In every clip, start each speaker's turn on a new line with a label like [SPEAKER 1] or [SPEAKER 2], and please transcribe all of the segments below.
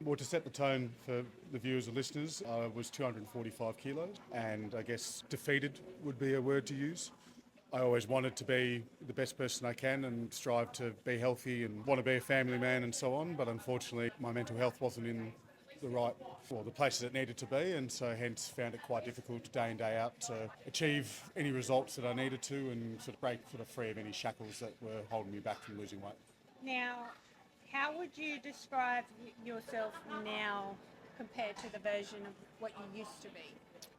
[SPEAKER 1] Well, to set the tone for the viewers and listeners, I was 245 kilos, and I guess defeated would be a word to use. I always wanted to be the best person I can and strive to be healthy and want to be a family man and so on, but unfortunately my mental health wasn't in the places it needed to be, and so hence found it quite difficult day in, day out to achieve any results that I needed to and sort of break free of any shackles that were holding me back from losing weight.
[SPEAKER 2] Now, how would you describe yourself now compared to the version of what you used to be?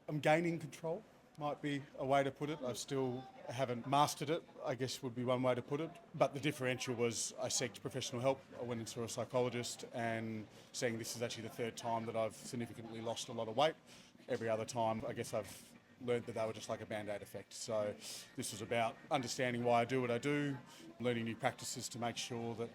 [SPEAKER 1] I'm gaining control, might be a way to put it. I still haven't mastered it, I guess would be one way to put it. But the differential was I sought professional help. I went and saw a psychologist and saying this is actually the third time that I've significantly lost a lot of weight. Every other time, I guess I've learned that they were just like a band-aid effect. So this was about understanding why I do what I do, learning new practices to make sure that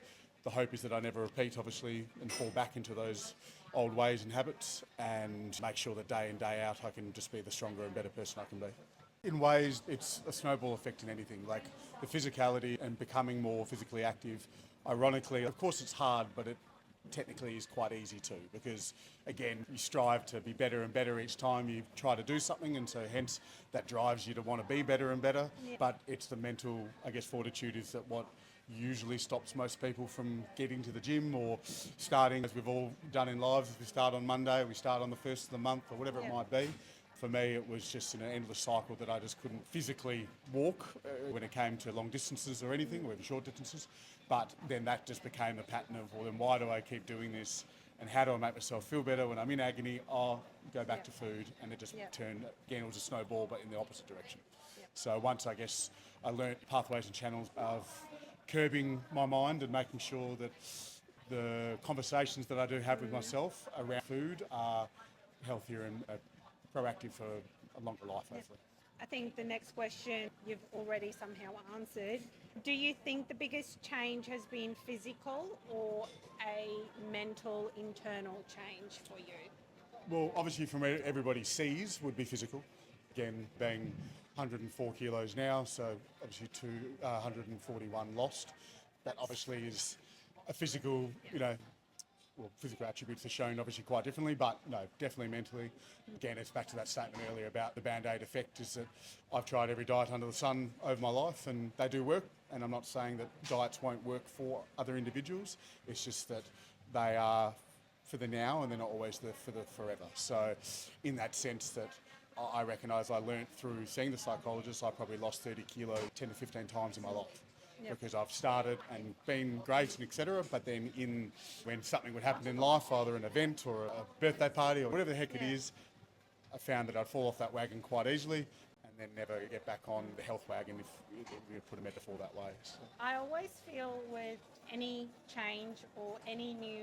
[SPEAKER 1] the hope is that I never repeat, obviously, and fall back into those old ways and habits, and make sure that day in, day out, I can just be the stronger and better person I can be. In ways, it's a snowball effect in anything, like the physicality and becoming more physically active. Ironically, of course it's hard, but it technically is quite easy too, because again, you strive to be better and better each time you try to do something, and so hence that drives you to want to be better and better. Yeah. But it's the mental, I guess, fortitude is that what usually stops most people from getting to the gym or starting, as we've all done in lives. We start on Monday, we start on the first of the month or whatever it might be. For me, it was just an endless cycle that I just couldn't physically walk when it came to long distances or anything, or even short distances. But then that just became a pattern of, well, then why do I keep doing this? And how do I make myself feel better when I'm in agony? I'll go back to food, and it just turned, again, it was a snowball, but in the opposite direction. So once, I guess, I learnt pathways and channels of curbing my mind and making sure that the conversations that I do have with myself around food are healthier and proactive for a longer life, hopefully.
[SPEAKER 2] I think the next question you've already somehow answered. Do you think the biggest change has been physical or a mental, internal change for you?
[SPEAKER 1] Well, obviously from where everybody sees would be physical. Again, being 104 kilos now, so obviously 141 lost. That obviously is a physical, physical attributes are shown obviously quite differently, but no, definitely mentally. Again, it's back to that statement earlier about the band-aid effect, is that I've tried every diet under the sun over my life and they do work, and I'm not saying that diets won't work for other individuals. It's just that they are for the now and they're not always for the forever. So in that sense that I recognise I learnt through seeing the psychologist, I probably lost 30 kilo 10 to 15 times in my life. Because I've started and been great and etc. But then when something would happen in life, either an event or a birthday party or whatever the heck it is, I found that I'd fall off that wagon quite easily and then never get back on the health wagon, if you put a metaphor that way. So.
[SPEAKER 2] I always feel with any change or any new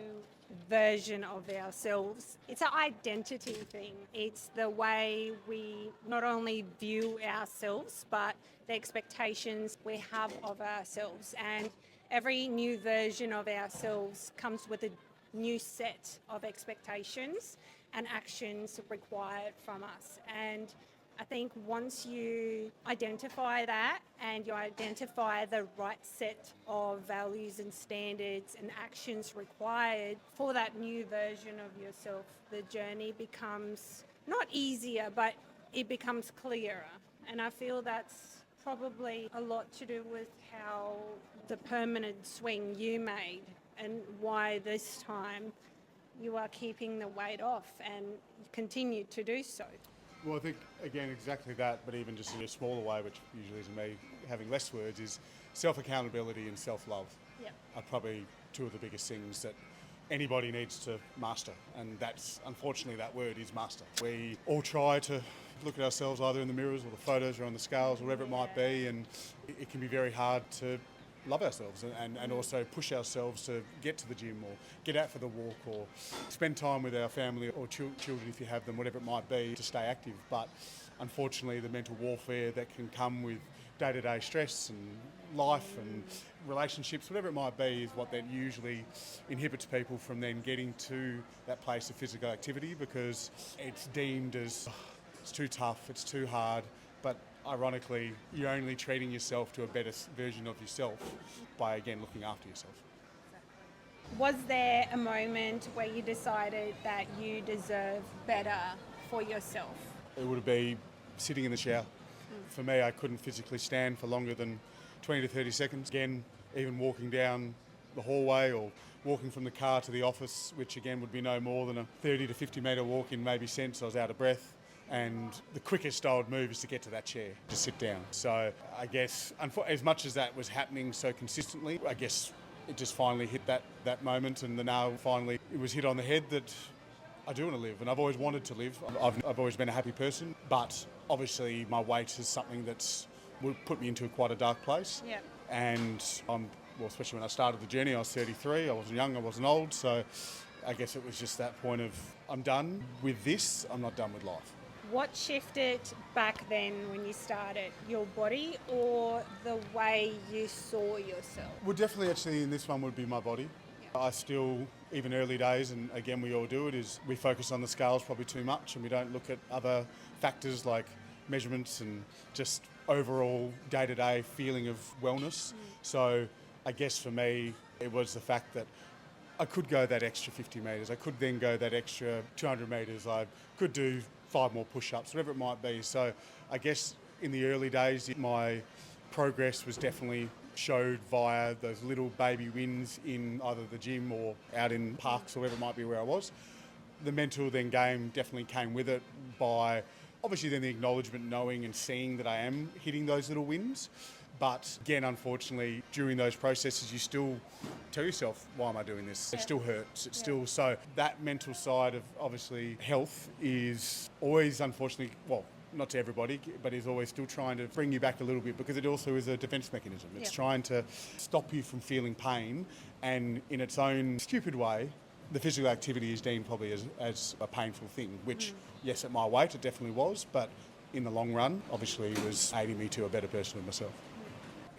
[SPEAKER 2] version of ourselves, it's an identity thing. It's the way we not only view ourselves, but the expectations we have of ourselves. And every new version of ourselves comes with a new set of expectations and actions required from us. And I think once you identify that and you identify the right set of values and standards and actions required for that new version of yourself, the journey becomes not easier, but it becomes clearer. And I feel that's probably a lot to do with how the permanent swing you made and why this time you are keeping the weight off and continue to do so.
[SPEAKER 1] Well, I think, again, exactly that, but even just in a smaller way, which usually is me having less words, is self-accountability and self-love are probably two of the biggest things that anybody needs to master. And that's, unfortunately, that word is master. We all try to look at ourselves either in the mirrors or the photos or on the scales or whatever it might be, and it can be very hard to love ourselves and also push ourselves to get to the gym or get out for the walk or spend time with our family or children if you have them, whatever it might be, to stay active. But unfortunately, the mental warfare that can come with day-to-day stress and life and relationships, whatever it might be, is what that usually inhibits people from then getting to that place of physical activity, because it's deemed as it's too tough, it's too hard. But ironically, you're only treating yourself to a better version of yourself by, again, looking after yourself.
[SPEAKER 2] Was there a moment where you decided that you deserve better for yourself?
[SPEAKER 1] It would be sitting in the shower. For me, I couldn't physically stand for longer than 20 to 30 seconds. Again, even walking down the hallway or walking from the car to the office, which again would be no more than a 30 to 50 metre walk in maybe sense. I was out of breath. And the quickest I would move is to get to that chair, to sit down. So I guess, as much as that was happening so consistently, I guess it just finally hit that moment, and the nail finally, it was hit on the head that I do want to live, and I've always wanted to live. I've always been a happy person, but obviously my weight is something that's would put me into quite a dark place.
[SPEAKER 2] Yeah.
[SPEAKER 1] And especially when I started the journey, I was 33. I wasn't young, I wasn't old, so I guess it was just that point of, I'm done with this, I'm not done with life.
[SPEAKER 2] What shifted back then when you started? Your body or the way you saw yourself?
[SPEAKER 1] Well, definitely actually in this one would be my body. Yeah. I still, even early days, and again we all do it, is we focus on the scales probably too much and we don't look at other factors like measurements and just overall day-to-day feeling of wellness. So I guess for me it was the fact that I could go that extra 50 metres, I could then go that extra 200 metres, I could do 5 more push-ups, whatever it might be. So I guess in the early days, my progress was definitely showed via those little baby wins in either the gym or out in parks or wherever it might be where I was. The mental then game definitely came with it by obviously then the acknowledgement, knowing and seeing that I am hitting those little wins. But again, unfortunately, during those processes, you still tell yourself, why am I doing this? It still hurts. It's still, so that mental side of obviously health is always, unfortunately, well, not to everybody, but is always still trying to bring you back a little bit, because it also is a defence mechanism. It's trying to stop you from feeling pain, and in its own stupid way, the physical activity is deemed probably as a painful thing, which, yes, at my weight, it definitely was, but in the long run, obviously, was aiding me to a better person of myself.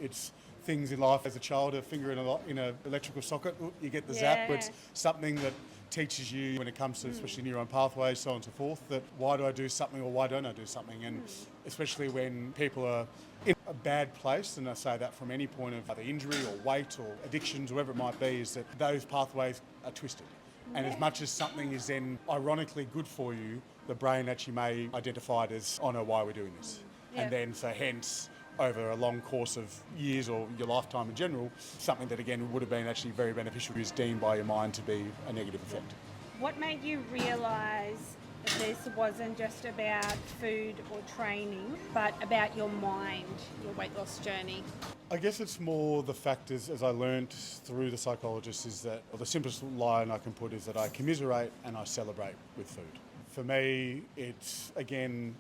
[SPEAKER 1] It's things in life as a child, a finger in an electrical socket, you get the zap. It's something that teaches you when it comes to especially neuron pathways, so on and so forth, that why do I do something or why don't I do something? And especially when people are in a bad place, and I say that from any point of either injury or weight or addictions, or whatever it might be, is that those pathways are twisted. And as much as something is then ironically good for you, the brain actually may identify it as, oh no, why are we doing this? And then, so hence, over a long course of years or your lifetime in general, something that again would have been actually very beneficial is deemed by your mind to be a negative effect.
[SPEAKER 2] What made you realise that this wasn't just about food or training, but about your mind, your weight loss journey?
[SPEAKER 1] I guess it's more the fact is, as I learnt through the psychologist, is that, or the simplest line I can put is that I commiserate and I celebrate with food. For me, it's, again,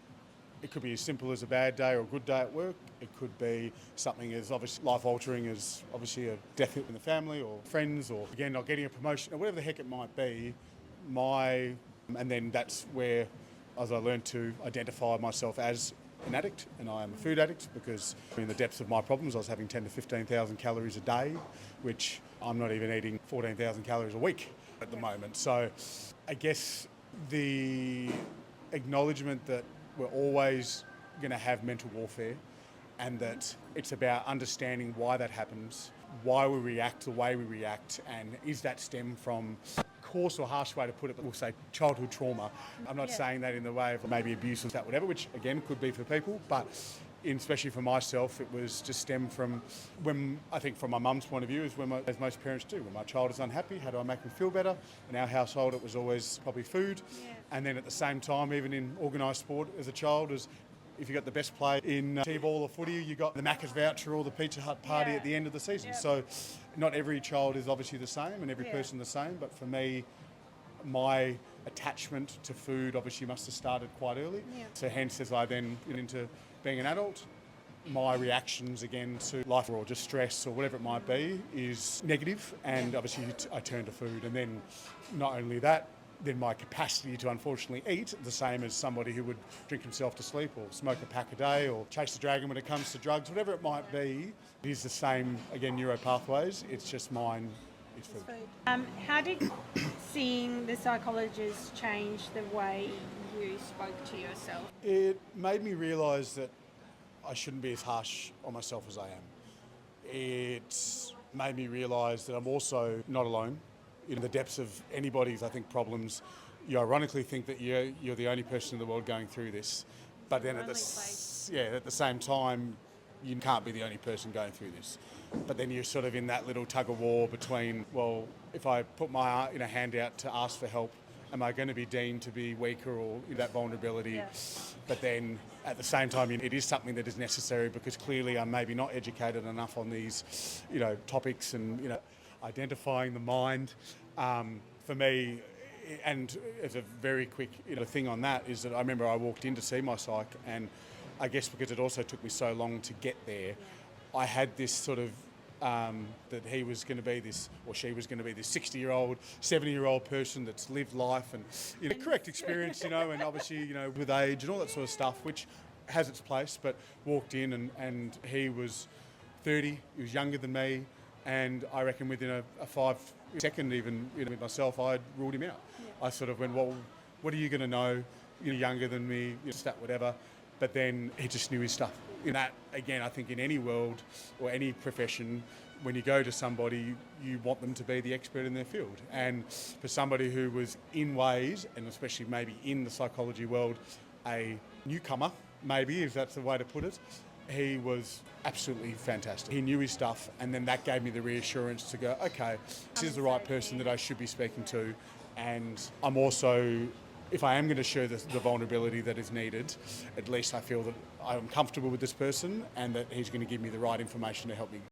[SPEAKER 1] it could be as simple as a bad day or a good day at work. It could be something as obviously life-altering as obviously a death in the family or friends, or again not getting a promotion or whatever the heck it might be. And then that's where, as I learned to identify myself as an addict, and I am a food addict, because in the depths of my problems I was having 10 to 15,000 calories a day, which I'm not even eating 14,000 calories a week at the moment. So I guess the acknowledgement that we're always going to have mental warfare, and that it's about understanding why that happens, why we react the way we react, and is that stem from, coarse or harsh way to put it, but we'll say childhood trauma. I'm not saying that in the way of maybe abuse or that, whatever, which again could be for people, but especially for myself, it was just stemmed from when, I think from my mum's point of view, is when as most parents do, when my child is unhappy, how do I make them feel better? In our household, it was always probably food. And then at the same time, even in organised sport as a child, is if you got the best play in T-ball or footy, you got the Macca's voucher or the Pizza Hut party at the end of the season. So not every child is obviously the same and every person the same, but for me, my attachment to food obviously must have started quite early. So hence, as I then get into being an adult, my reactions again to life or just stress or whatever it might be is negative, and obviously I turn to food. And then not only that, then my capacity to unfortunately eat, the same as somebody who would drink himself to sleep or smoke a pack a day or chase the dragon when it comes to drugs, whatever it might be, it is the same, again, neuro pathways. It's just mine is food.
[SPEAKER 2] How did seeing the psychologist change the way you spoke to yourself?
[SPEAKER 1] It made me realise that I shouldn't be as harsh on myself as I am. It made me realise that I'm also not alone. in the depths of anybody's, I think, problems, you ironically think that you're the only person in the world going through this, but then at the same time, you can't be the only person going through this. But then you're sort of in that little tug of war between, well, if I put my hand out to ask for help, am I going to be deemed to be weaker or that vulnerability?
[SPEAKER 2] Yeah.
[SPEAKER 1] But then at the same time, it is something that is necessary because clearly I'm maybe not educated enough on these, topics and, identifying the mind. For me, and as a very quick thing on that is that I remember I walked in to see my psych, and I guess because it also took me so long to get there, I had this sort of that he was going to be this, or she was going to be this 60-year-old, 70-year-old person that's lived life and correct experience, and obviously with age and all that sort of stuff, which has its place. But walked in and he was 30, he was younger than me, and I reckon within a 5-second even with myself, I'd ruled him out. I sort of went, well, what are you going to know? You're younger than me, that whatever. But then he just knew his stuff. In that, again, I think in any world or any profession, when you go to somebody, you want them to be the expert in their field. And for somebody who was in ways, and especially maybe in the psychology world, a newcomer, maybe, if that's the way to put it, he was absolutely fantastic. He knew his stuff, and then that gave me the reassurance to go, okay, this is the right person that I should be speaking to. And I'm also, if I am going to share the vulnerability that is needed, at least I feel that I'm comfortable with this person and that he's going to give me the right information to help me